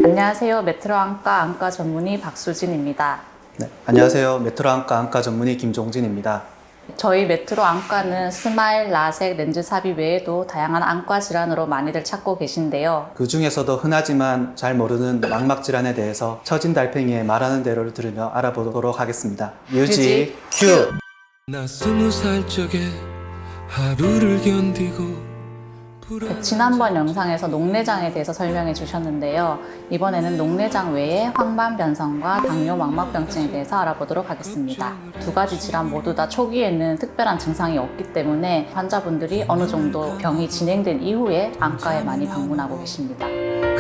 안녕하세요. 메트로 안과 전문의 박수진입니다. 네, 안녕하세요. 메트로 안과 전문의 김종진입니다. 저희 메트로 안과는 스마일, 라섹, 렌즈 삽입 외에도 다양한 안과 질환으로 많이들 찾고 계신데요. 그 중에서도 흔하지만 잘 모르는 망막 질환에 대해서 처진 달팽이의 말하는 대로를 들으며 알아보도록 하겠습니다. 뮤직 큐! 나 20살 적에 하루를 견디고 지난번 영상에서 녹내장에 대해서 설명해 주셨는데요. 이번에는 녹내장 외에 황반변성과 당뇨 망막병증에 대해서 알아보도록 하겠습니다. 두 가지 질환 모두 다 초기에는 특별한 증상이 없기 때문에 환자분들이 어느 정도 병이 진행된 이후에 안과에 많이 방문하고 계십니다.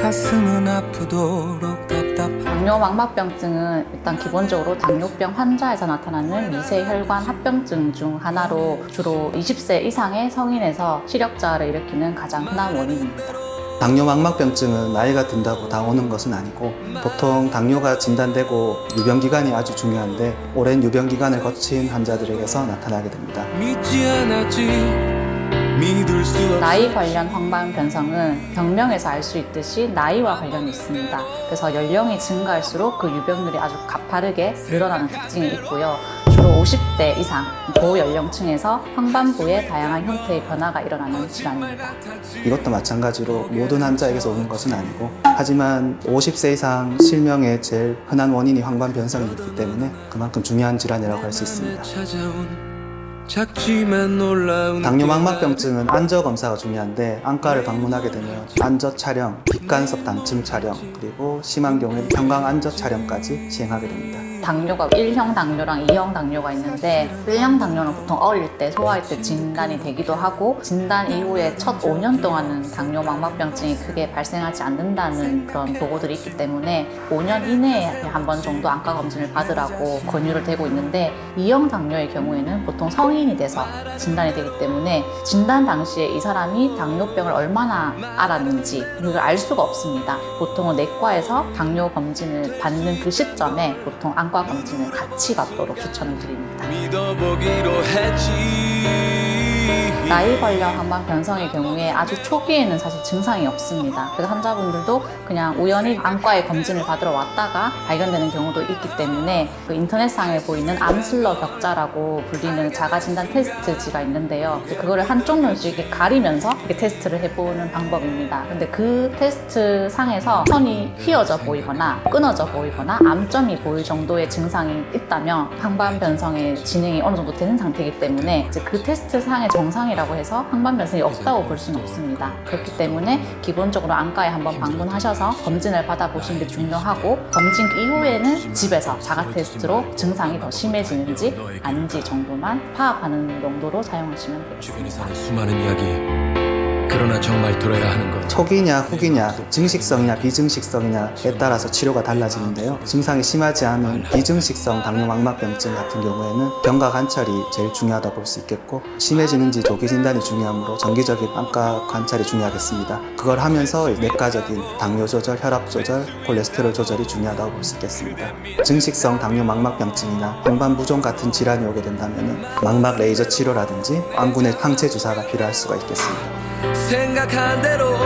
가슴은 아프도록 답답한 당뇨 망막병증은 일단 기본적으로 당뇨병 환자에서 나타나는 미세 혈관 합병증 중 하나로 주로 20세 이상의 성인에서 시력저하를 일으키는 가장 흔한 원인입니다. 당뇨 망막병증은 나이가 든다고 다 오는 것은 아니고 보통 당뇨가 진단되고 유병기간이 아주 중요한데 오랜 유병기간을 거친 환자들에게서 나타나게 됩니다. 믿지 않았지 믿을 수 없어 나이 관련 황반변성은 병명에서 알 수 있듯이 나이와 관련이 있습니다. 그래서 연령이 증가할수록 그 유병률이 아주 가파르게 늘어나는 특징이 있고요. 주로 50대 이상 고연령층에서 황반부에 다양한 형태의 변화가 일어나는 질환입니다. 이것도 마찬가지로 모든 환자에게서 오는 것은 아니고 하지만 50세 이상 실명의 제일 흔한 원인이 황반변성이기 때문에 그만큼 중요한 질환이라고 할 수 있습니다. 찾아온 작지만 놀라운 당뇨 망막병증은 안저 검사가 중요한데 안과를 방문하게 되면 안저 촬영, 귓간섭 단층 촬영, 그리고 심한 경우에는 평강 안저 촬영까지 시행하게 됩니다. 당뇨가 1형 당뇨랑 2형 당뇨가 있는데 1형 당뇨는 보통 어릴 때, 소아일 때 진단이 되기도 하고 진단 이후에 첫 5년 동안은 당뇨 망막병증이 크게 발생하지 않는다는 그런 보고들이 있기 때문에 5년 이내에 한 번 정도 안과 검진을 받으라고 권유를 되고 있는데 2형 당뇨의 경우에는 보통 성인이 돼서 진단이 되기 때문에 진단 당시에 이 사람이 당뇨병을 얼마나 알았는지 그걸 알 수가 없습니다. 보통은 내과에서 당뇨 검진을 받는 그 시점에 보통 안과 검진을 같이 받도록 추천을 드립니다. 믿어보기로 했지 나이 관련 황반변성의 경우에 아주 초기에는 사실 증상이 없습니다. 그래서 환자분들도 그냥 우연히 안과에 검진을 받으러 왔다가 발견되는 경우도 있기 때문에 그 인터넷상에 보이는 암슬러 격자라고 불리는 자가진단 테스트지가 있는데요. 그거를 한쪽 눈씩 이렇게 가리면서 이렇게 테스트를 해보는 방법입니다. 근데 그 테스트 상에서 선이 휘어져 보이거나 끊어져 보이거나 암점이 보일 정도의 증상이 있다면 황반변성의 진행이 어느 정도 되는 상태이기 때문에 이제 그 테스트 상의 정상이라고 해서 황반변성이 없다고 볼 수는 없습니다. 그렇기 때문에 기본적으로 안과에 한번 방문하셔서 검진을 받아보시는 게 중요하고 검진 이후에는 집에서 자가 테스트로 증상이 더 심해지는지 아닌지 정도만 파악하는 용도로 사용하시면 주변에 되겠습니다. 사는 수많은 이야기 그러나 정말 들어야 하는 것 초기냐 후기냐 증식성이냐 비증식성이냐에 따라서 치료가 달라지는데요. 증상이 심하지 않은 비증식성 당뇨 망막병증 같은 경우에는 경과 관찰이 제일 중요하다고 볼 수 있겠고 심해지는지 조기 진단이 중요하므로 정기적인 안과 관찰이 중요하겠습니다. 그걸 하면서 내과적인 당뇨 조절, 혈압 조절, 콜레스테롤 조절이 중요하다고 볼 수 있겠습니다. 증식성 당뇨 망막병증이나 황반부종 같은 질환이 오게 된다면 망막 레이저 치료라든지 안군의 항체 주사가 필요할 수가 있겠습니다. 생각한 대로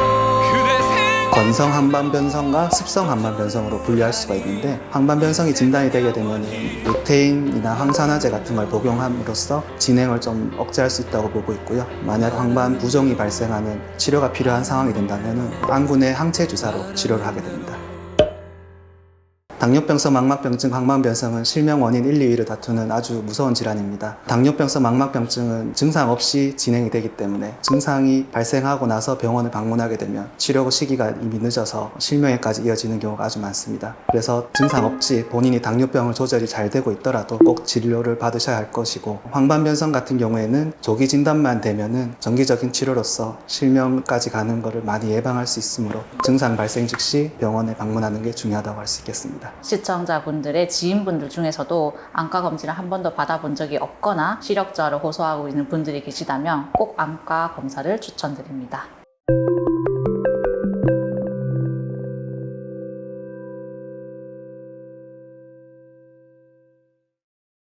건성 황반변성과 습성 황반변성으로 분류할 수가 있는데 황반변성이 진단이 되게 되면 루테인이나 항산화제 같은 걸 복용함으로써 진행을 좀 억제할 수 있다고 보고 있고요. 만약 황반부종이 발생하는 치료가 필요한 상황이 된다면 안군의 항체 주사로 치료를 하게 됩니다. 당뇨병성 망막병증 황반변성은 실명 원인 1, 2위를 다투는 아주 무서운 질환입니다. 당뇨병성 망막병증은 증상 없이 진행이 되기 때문에 증상이 발생하고 나서 병원을 방문하게 되면 치료 시기가 이미 늦어서 실명에까지 이어지는 경우가 아주 많습니다. 그래서 증상 없이 본인이 당뇨병을 조절이 잘 되고 있더라도 꼭 진료를 받으셔야 할 것이고 황반변성 같은 경우에는 조기 진단만 되면은 정기적인 치료로서 실명까지 가는 것을 많이 예방할 수 있으므로 증상 발생 즉시 병원에 방문하는 게 중요하다고 할 수 있겠습니다. 시청자분들의 지인분들 중에서도 안과 검진을 한 번도 받아본 적이 없거나 시력저하를 호소하고 있는 분들이 계시다면 꼭 안과 검사를 추천드립니다.